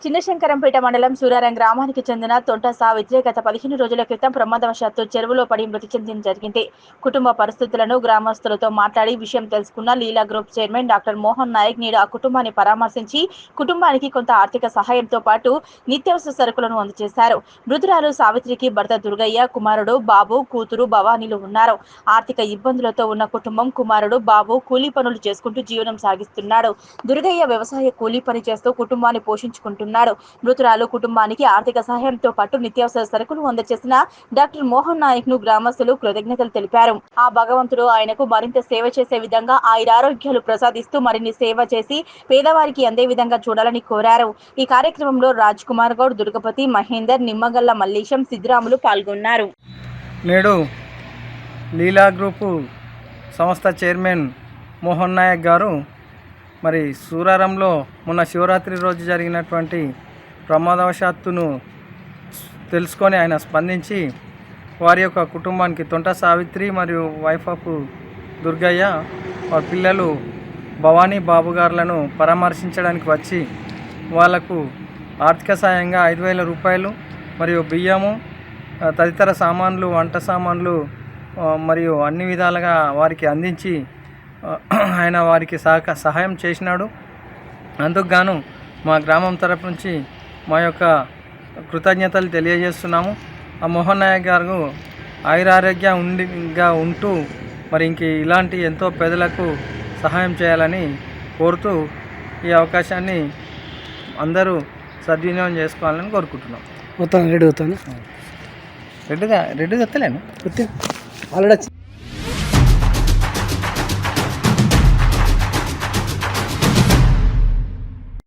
చిన్నశంకరంపేట మండలం సూరారం గ్రామానికి చెందిన తొంట సావిత్రి గత 15 రోజుల క్రితం ప్రమాదవశాత్తు చెరువులో పడి మృతి చెందడం జరిగింది. కుటుంబ పరిస్థితులను గ్రామస్తులతో మాట్లాడి విషయం తెలుసుకున్న Leela group chairman doctor Mohan Nayak నేడు ఆ కుటుంబాన్ని పరామర్శించి కుటుంబానికి కొంత ఆర్థిక సహాయంతో పాటు నిత్యావసర సరుకులను అందజేశారు. మృతురాలు సావిత్రికి భర్త దుర్గయ్య, కుమారుడు బాబు, కూతురు భవానీలు ఉన్నారు. ఆర్థిక ఇబ్బందులతో ఉన్న కుటుంబం కుమారుడు బాబు కూలీ పనులు చేసుకుంటూ జీవనం సాగిస్తున్నాడు. దుర్గయ్య వ్యవసాయ కూలీ పని చేస్తూ కుటుంబాన్ని పోషించుకుంటున్నాడు. మృతురాలు కుటుంబానికి ఆర్థిక సహాయంతో పాటు నిత్యావసర సరుకులు అందజేసిన డాక్టర్ మోహన్ నాయక్ ను గ్రామస్తులు కృతజ్ఞతలు తెలిపారు. ఆ భగవంతుడు ఆయనకు మరింత సేవ చేసే విధంగా ఆయురారోగ్యాలు ప్రసాదిస్తూ మరిన్ని సేవ చేసి పేదవారికి అందే విధంగా చూడాలని కోరారు. ఈ కార్యక్రమంలో రాజ్ కుమార్ గౌడ్, దుర్గపతి, మహేందర్, నిమ్మగల్ల మల్లేశం, సిద్ధిరాములు పాల్గొన్నారు. నేడు లీలా గ్రూపు సంస్థ చైర్మన్ మోహన్ నాయక్ గారు మరి సూరారంలో మొన్న శివరాత్రి రోజు జరిగినటువంటి ప్రమాదవశాత్తును తెలుసుకొని ఆయన స్పందించి వారి యొక్క కుటుంబానికి తొంట సావిత్రి మరియు వైఫ్ ఆఫ్ దుర్గయ్య వారి పిల్లలు భవానీ బాబు గారులను పరామర్శించడానికి వచ్చి వాళ్లకు ఆర్థిక సాయంగా 5,000 రూపాయలు మరియు బియ్యము తదితర సామాన్లు, వంట సామాన్లు మరియు అన్ని విధాలుగా వారికి అందించి ఆయన వారికి సహాయం చేసినాడు. అందుకు గాను మా గ్రామం తరపు నుంచి మా యొక్క కృతజ్ఞతలు తెలియజేస్తున్నాము. ఆ మోహన్ నాయక్ గారు ఆయురారోగ్యంగా ఉంటూ మరి ఇంక ఇలాంటి ఎంతో పేదలకు సహాయం చేయాలని కోరుతూ ఈ అవకాశాన్ని అందరూ సద్వినియోగం చేసుకోవాలని కోరుకుంటున్నాం. మొత్తం రెడీ అవుతాను. రెడ్డి తెత్తలేను ఆల్రెడీ